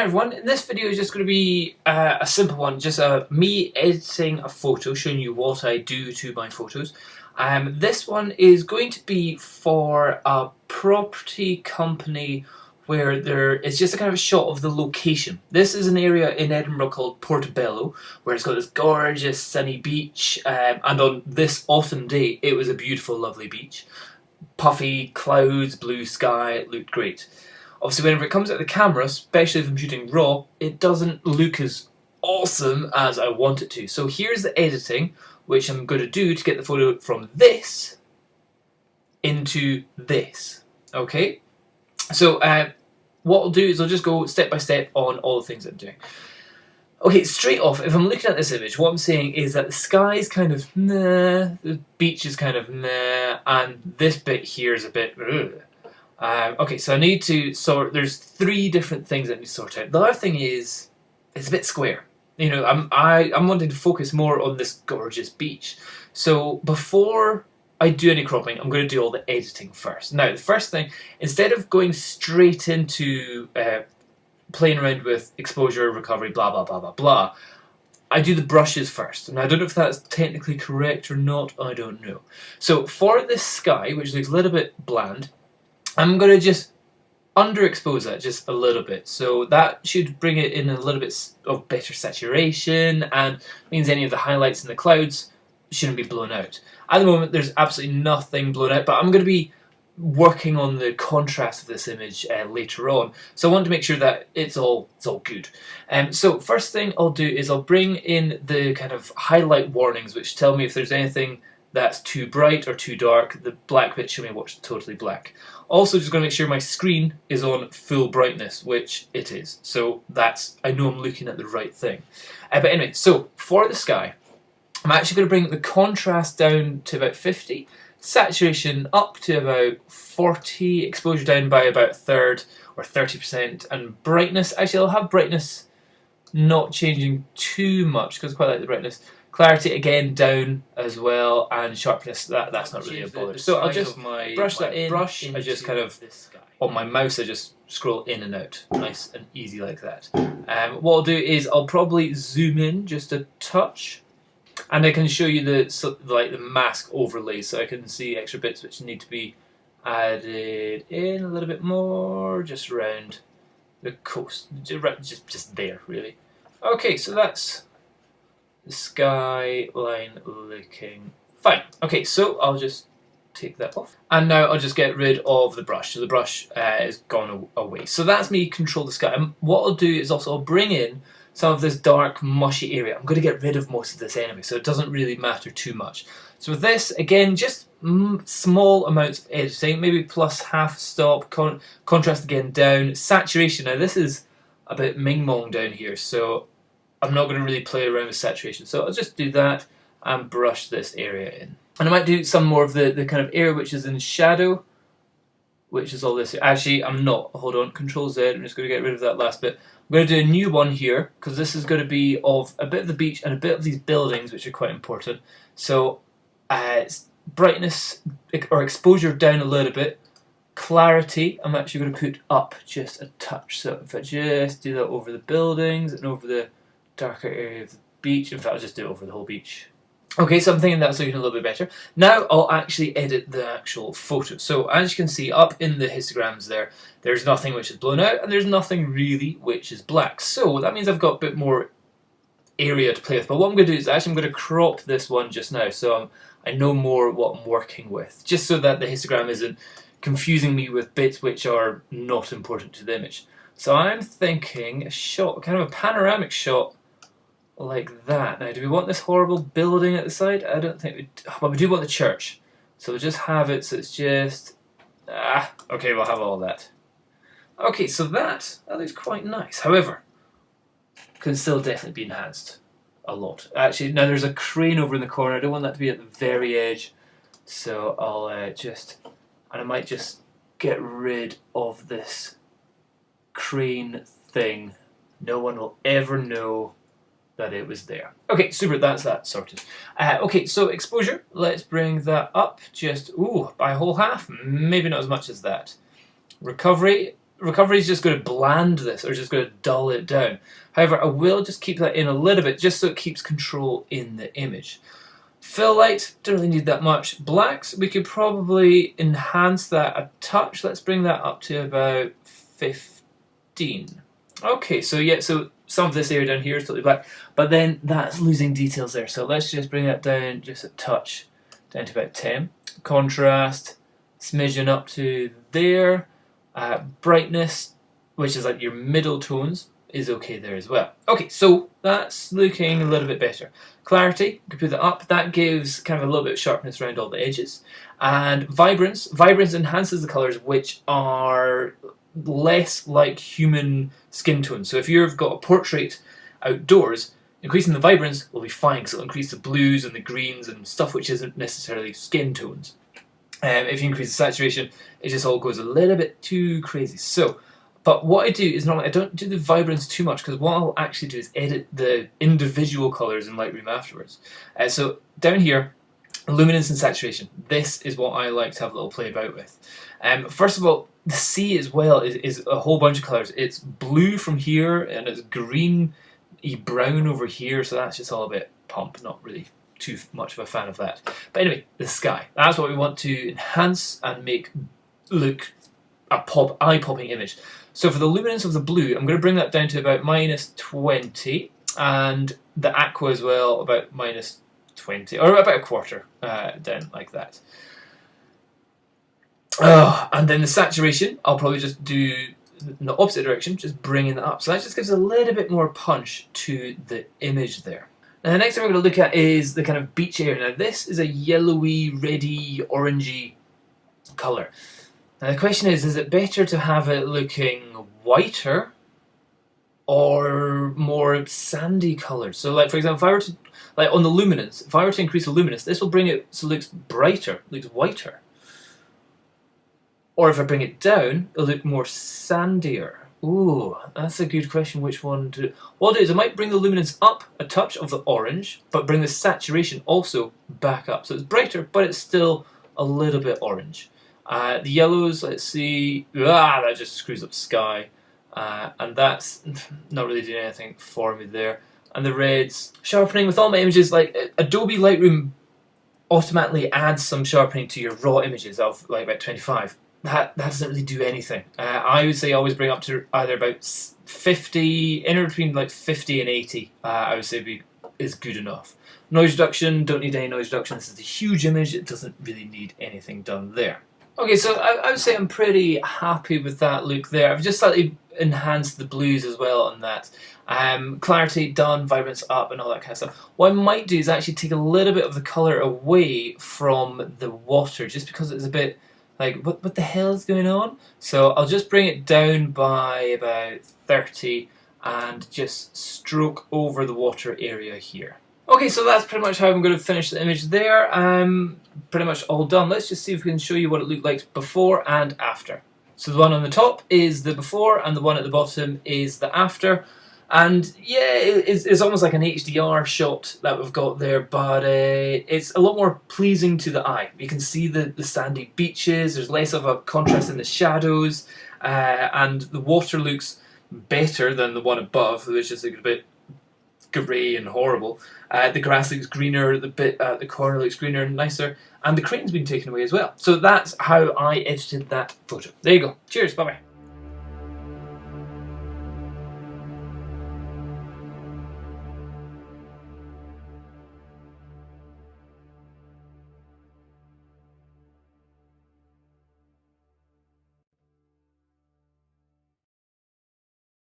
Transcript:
everyone, in this video is just going to be a simple one, just me editing a photo, showing you what I do to my photos. This one is going to be for a property company where there is just a kind of a shot of the location. This is an area in Edinburgh called Portobello, where it's got this gorgeous sunny beach, and on this autumn day it was a beautiful, lovely beach. Puffy clouds, blue sky, it looked great. Obviously, whenever it comes out of the camera, especially if I'm shooting RAW, it doesn't look as awesome as I want it to. So here's the editing, which I'm going to do to get the photo from this into this. Okay? So what I'll do is I'll just go step by step on all the things I'm doing. Okay, straight off, if I'm looking at this image, what I'm saying is that the sky is kind of nah, the beach is kind of nah, and this bit here is a bit ugh. Okay, so I need to sort. There's three different things I need to sort out. The other thing is, it's a bit square. You know, I'm wanting to focus more on this gorgeous beach. So before I do any cropping, I'm going to do all the editing first. Now, the first thing, instead of going straight into playing around with exposure, recovery, blah blah blah blah blah, I do the brushes first. And I don't know if that's technically correct or not. I don't know. So for this sky, which looks a little bit bland, I'm going to just underexpose that just a little bit. So that should bring it in a little bit of better saturation and means any of the highlights in the clouds shouldn't be blown out. At the moment there's absolutely nothing blown out, but I'm going to be working on the contrast of this image later on. So I want to make sure that it's all good. So first thing I'll do is I'll bring in the kind of highlight warnings which tell me if there's anything that's too bright or too dark. The black bit show me what's totally black. Also, just going to make sure my screen is on full brightness, which it is. So that's, I know I'm looking at the right thing. But anyway, so for the sky, I'm actually going to bring the contrast down to about 50, saturation up to about 40, exposure down by about a third or 30%, and brightness, actually I'll have brightness not changing too much because I quite like the brightness. Clarity again down as well, and sharpness that's not really a bother. So I'll just brush that in. I just kind of on my mouse I just scroll in and out, nice and easy like that. What I'll do is I'll probably zoom in just a touch, and I can show you the mask overlay, so I can see extra bits which need to be added in a little bit more, just around the coast, just there really. Okay, so that's the skyline looking fine. Okay, so I'll just take that off. And now I'll just get rid of the brush. So the brush is gone away. So that's me control the sky. And what I'll do is also I'll bring in some of this dark, mushy area. I'm going to get rid of most of this anyway, so it doesn't really matter too much. So with this, again, just small amounts of editing, maybe plus half stop, contrast again down, saturation. Now this is a bit ming-mong down here, so I'm not going to really play around with saturation, so I'll just do that and brush this area in. And I might do some more of the kind of area which is in shadow, which is all this. Actually, I'm not. Hold on, Control Z, I'm just going to get rid of that last bit. I'm going to do a new one here, because this is going to be of a bit of the beach and a bit of these buildings, which are quite important. So, brightness or exposure down a little bit. Clarity, I'm actually going to put up just a touch. So if I just do that over the buildings and over the darker area of the beach. In fact, I'll just do it over the whole beach. Okay, so I'm thinking that's looking a little bit better. Now I'll actually edit the actual photo. So as you can see up in the histograms there, there's nothing which is blown out and there's nothing really which is black. So that means I've got a bit more area to play with. But what I'm going to do is actually I'm going to crop this one just now so I know more what I'm working with. Just so that the histogram isn't confusing me with bits which are not important to the image. So I'm thinking a shot, kind of a panoramic shot like that. Now, do we want this horrible building at the side? I don't think we... Well, we do want the church. So we'll just have it so it's just... okay, we'll have all that. Okay, so that looks quite nice. However, can still definitely be enhanced a lot. Actually, now there's a crane over in the corner. I don't want that to be at the very edge. So I'll just... And I might just get rid of this crane thing. No one will ever know that it was there. Okay, super, that's that sorted. Okay, so exposure, let's bring that up just, by a whole half, maybe not as much as that. Recovery, recovery is just going to bland this, or just going to dull it down. However, I will just keep that in a little bit, just so it keeps control in the image. Fill light, don't really need that much. Blacks, we could probably enhance that a touch. Let's bring that up to about 15. Okay, so yeah, so some of this area down here is totally black, but then that's losing details there. So let's just bring that down just a touch, down to about 10. Contrast, smidgen up to there. Brightness, which is like your middle tones, is okay there as well. Okay, so that's looking a little bit better. Clarity, you can put that up. That gives kind of a little bit of sharpness around all the edges. And vibrance, vibrance enhances the colours which are less like human skin tones. So if you've got a portrait outdoors, increasing the vibrance will be fine because it'll increase the blues and the greens and stuff which isn't necessarily skin tones. If you increase the saturation, it just all goes a little bit too crazy. So, but what I do is normally I don't do the vibrance too much, because what I'll actually do is edit the individual colours in Lightroom afterwards. So down here, luminance and saturation. This is what I like to have a little play about with. First of all, the sea as well is a whole bunch of colours. It's blue from here and it's green-y brown over here, so that's just all a bit pump, not really too much of a fan of that. But anyway, the sky. That's what we want to enhance and make look a eye-popping image. So for the luminance of the blue, I'm going to bring that down to about -20, and the aqua as well about -20, or about a quarter down like that. And then the saturation, I'll probably just do in the opposite direction, just bringing that up. So that just gives a little bit more punch to the image there. Now the next thing we're going to look at is the kind of beach area. Now this is a yellowy, reddy, orangey colour. Now the question is it better to have it looking whiter or more sandy coloured? So like for example, if I were to, like on the luminance, if I were to increase the luminance, this will bring it so it looks brighter, looks whiter. Or if I bring it down, it'll look more sandier. Ooh, that's a good question, which one to... What I'll do is I might bring the luminance up a touch of the orange, but bring the saturation also back up. So it's brighter, but it's still a little bit orange. The yellows, let's see... that just screws up sky. And that's not really doing anything for me there. And the reds, sharpening with all my images, like Adobe Lightroom automatically adds some sharpening to your raw images of like about 25. That doesn't really do anything. I would say always bring up to either about 50, anywhere between like 50 and 80, I would say is good enough. Noise reduction, don't need any noise reduction. This is a huge image, it doesn't really need anything done there. Okay, so I would say I'm pretty happy with that look there. I've just slightly enhanced the blues as well on that. Clarity done, vibrance up and all that kind of stuff. What I might do is actually take a little bit of the colour away from the water, just because it's a bit like, what the hell is going on? So I'll just bring it down by about 30 and just stroke over the water area here. Okay, so that's pretty much how I'm going to finish the image there. Pretty much all done. Let's just see if we can show you what it looked like before and after. So the one on the top is the before and the one at the bottom is the after. And yeah, it's almost like an HDR shot that we've got there, but it's a lot more pleasing to the eye. You can see the sandy beaches, there's less of a contrast in the shadows, and the water looks better than the one above, which is a bit grey and horrible. The grass looks greener, the bit at the corner looks greener and nicer, and the crane's been taken away as well. So that's how I edited that photo. There you go. Cheers, bye bye.